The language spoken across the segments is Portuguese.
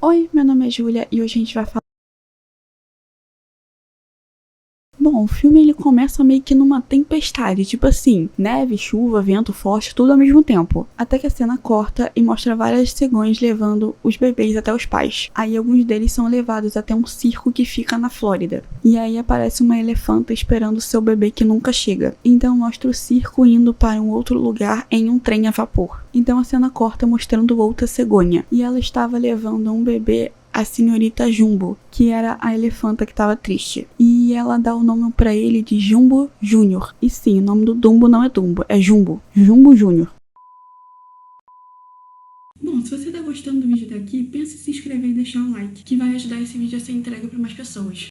Oi, meu nome é Júlia e hoje a gente vai falar. Bom, o filme ele começa meio que numa tempestade, tipo assim, neve, chuva, vento forte, tudo ao mesmo tempo. Até que a cena corta e mostra várias cigões levando os bebês até os pais. Aí alguns deles são levados até um circo que fica na Flórida. E aí aparece uma elefanta esperando seu bebê que nunca chega. Então mostra o circo indo para um outro lugar em um trem a vapor. Então a cena corta mostrando outra cegonha. E ela estava levando um bebê, a senhorita Jumbo, que era a elefanta que estava triste. E ela dá o nome pra ele de Jumbo Júnior. E sim, o nome do Dumbo não é Dumbo, é Jumbo. Jumbo Júnior. Bom, se você tá gostando do vídeo até aqui, pensa em se inscrever e deixar um like, que vai ajudar esse vídeo a ser entregue para mais pessoas.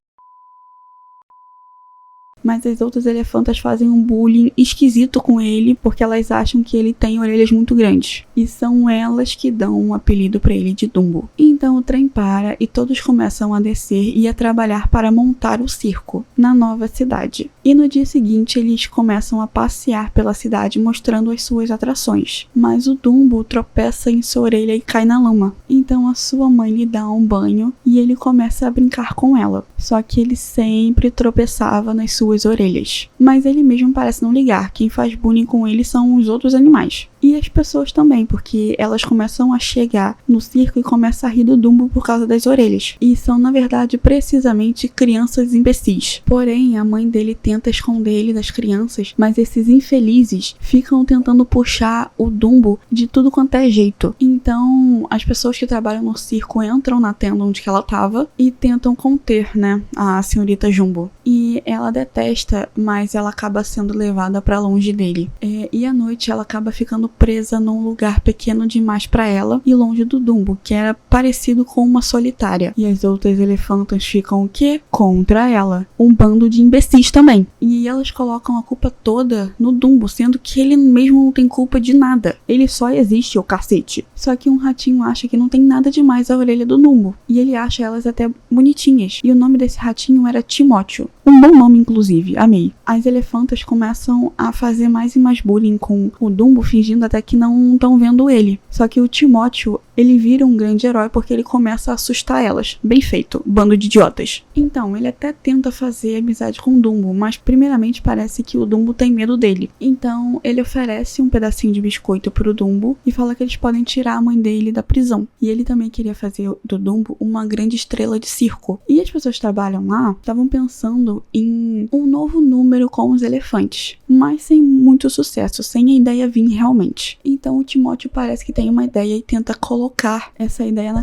Mas as outras elefantas fazem um bullying esquisito com ele porque elas acham que ele tem orelhas muito grandes. E são elas que dão um apelido para ele de Dumbo. Então o trem para e todos começam a descer e a trabalhar para montar o circo na nova cidade. E no dia seguinte eles começam a passear pela cidade mostrando as suas atrações. Mas o Dumbo tropeça em sua orelha e cai na lama. Então a sua mãe lhe dá um banho e ele começa a brincar com ela. Só que ele sempre tropeçava nas suas orelhas. Mas ele mesmo parece não ligar. Quem faz bullying com ele são os outros animais. E as pessoas também, porque elas começam a chegar no circo e começam a rir do Dumbo por causa das orelhas. E são, na verdade, precisamente crianças imbecis. Porém, a mãe dele tenta esconder ele das crianças, mas esses infelizes ficam tentando puxar o Dumbo de tudo quanto é jeito. Então, as pessoas que trabalham no circo entram na tenda onde ela tava e tentam conter, né, a senhorita Jumbo. E ela detesta, mas ela acaba sendo levada pra longe dele. E à noite ela acaba ficando presa num lugar pequeno demais para ela e longe do Dumbo, que era parecido com uma solitária. E as outras elefantas ficam o quê? Contra ela. Um bando de imbecis também. E elas colocam a culpa toda no Dumbo, sendo que ele mesmo não tem culpa de nada. Ele só existe, o cacete. Só que um ratinho acha que não tem nada demais a orelha do Dumbo. E ele acha elas até bonitinhas. E o nome desse ratinho era Timóteo. Um bom nome, inclusive. Amei. As elefantas começam a fazer mais e mais bullying com o Dumbo, fingindo até que não estão vendo ele. Só que o Timóteo, ele vira um grande herói porque ele começa a assustar elas. Bem feito, bando de idiotas. Então, ele até tenta fazer amizade com o Dumbo, mas primeiramente parece que o Dumbo tem medo dele. Então, ele oferece um pedacinho de biscoito pro Dumbo e fala que eles podem tirar a mãe dele da prisão. E ele também queria fazer do Dumbo uma grande estrela de circo. E as pessoas que trabalham lá estavam pensando em um novo número com os elefantes, mas sem muito sucesso, sem a ideia vir realmente. Então o Timóteo parece que tem uma ideia e tenta colocar essa ideia na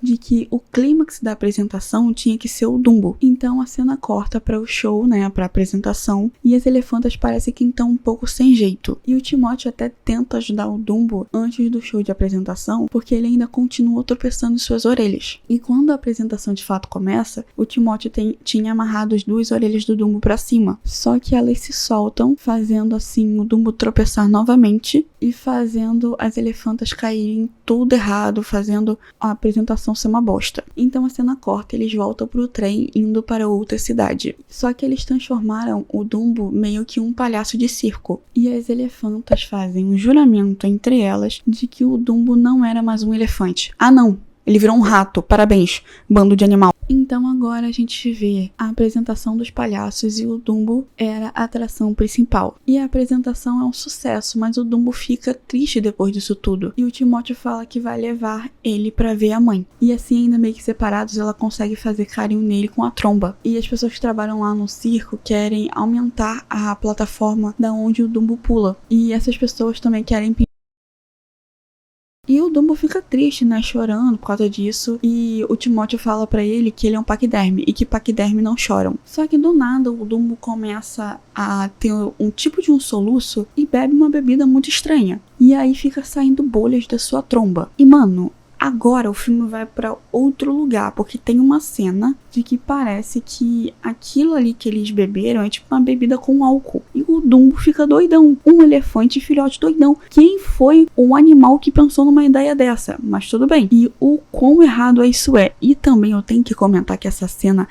de que o clímax da apresentação tinha que ser o Dumbo. Então a cena corta para o show, né, para a apresentação, e as elefantas parecem que estão um pouco sem jeito. E o Timóteo até tenta ajudar o Dumbo antes do show de apresentação, porque ele ainda continua tropeçando em suas orelhas. E quando a apresentação de fato começa, o Timóteo tinha amarrado as duas orelhas do Dumbo para cima. Só que elas se soltam, fazendo assim o Dumbo tropeçar novamente e fazendo as elefantas caírem tudo errado, fazendo a apresentação ser uma bosta. Então a cena corta, eles voltam pro trem indo para outra cidade. Só que eles transformaram o Dumbo meio que um palhaço de circo. E as elefantas fazem um juramento entre elas de que o Dumbo não era mais um elefante. Ah não! Ele virou um rato, parabéns, bando de animal. Então agora a gente vê a apresentação dos palhaços e o Dumbo era a atração principal. E a apresentação é um sucesso, mas o Dumbo fica triste depois disso tudo. E o Timóteo fala que vai levar ele pra ver a mãe. E assim, ainda meio que separados, ela consegue fazer carinho nele com a tromba. E as pessoas que trabalham lá no circo querem aumentar a plataforma da onde o Dumbo pula. E essas pessoas também querem. E o Dumbo fica triste, né, chorando por causa disso, e o Timóteo fala pra ele que ele é um paquiderme e que paquiderme não choram. Só que do nada o Dumbo começa a ter um tipo de um soluço e bebe uma bebida muito estranha. E aí fica saindo bolhas da sua tromba. E mano, agora o filme vai pra outro lugar, porque tem uma cena de que parece que aquilo ali que eles beberam é tipo uma bebida com álcool. E o Dumbo fica doidão. Um elefante filhote doidão. Quem foi o animal que pensou numa ideia dessa? Mas tudo bem. E o quão errado isso é. E também eu tenho que comentar que essa cena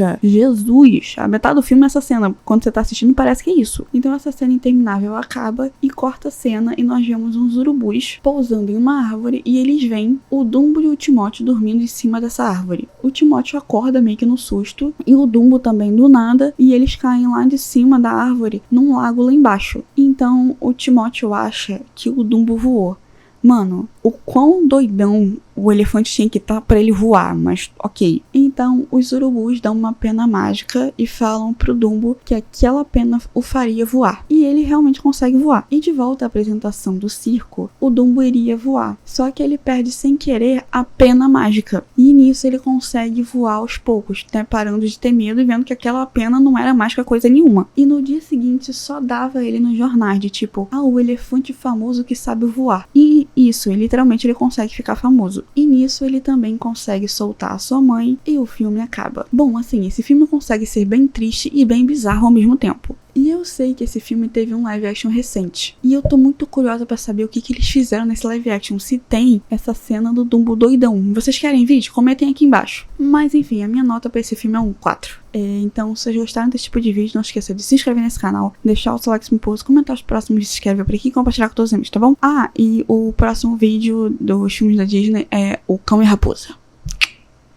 mágica. Jesus! A metade do filme é essa cena. Quando você tá assistindo, parece que é isso. Então essa cena interminável acaba e corta a cena e nós vemos uns urubus pousando em uma árvore e eles veem o Dumbo e o Timóteo dormindo em cima dessa árvore. O Timóteo acorda meio que no susto e o Dumbo também do nada e eles caem lá de cima da árvore num lago lá embaixo. Então o Timóteo acha que o Dumbo voou. Mano, o quão doidão o elefante tinha que estar pra ele voar, mas ok. Então, os urubus dão uma pena mágica e falam pro Dumbo que aquela pena o faria voar. E ele realmente consegue voar. E de volta à apresentação do circo, o Dumbo iria voar. Só que ele perde sem querer a pena mágica. E nisso ele consegue voar aos poucos, né? Parando de ter medo e vendo que aquela pena não era mágica coisa nenhuma. E no dia seguinte só dava ele nos jornais de tipo, o elefante famoso que sabe voar. E isso, literalmente ele consegue ficar famoso. E nisso ele também consegue soltar a sua mãe e o filme acaba. Bom, assim, esse filme consegue ser bem triste e bem bizarro ao mesmo tempo. E eu sei que esse filme teve um live action recente. E eu tô muito curiosa pra saber o que eles fizeram nesse live action. Se tem essa cena do Dumbo doidão. Vocês querem vídeo? Comentem aqui embaixo. Mas enfim, a minha nota pra esse filme é um 4. Então, se vocês gostaram desse tipo de vídeo, não esqueça de se inscrever nesse canal, deixar o seu like no post, comentar os próximos, se inscrever por aqui e compartilhar com todos os amigos, tá bom? E o próximo vídeo dos filmes da Disney é o Cão e a Raposa.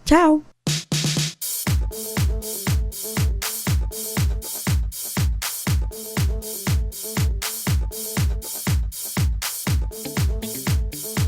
Tchau!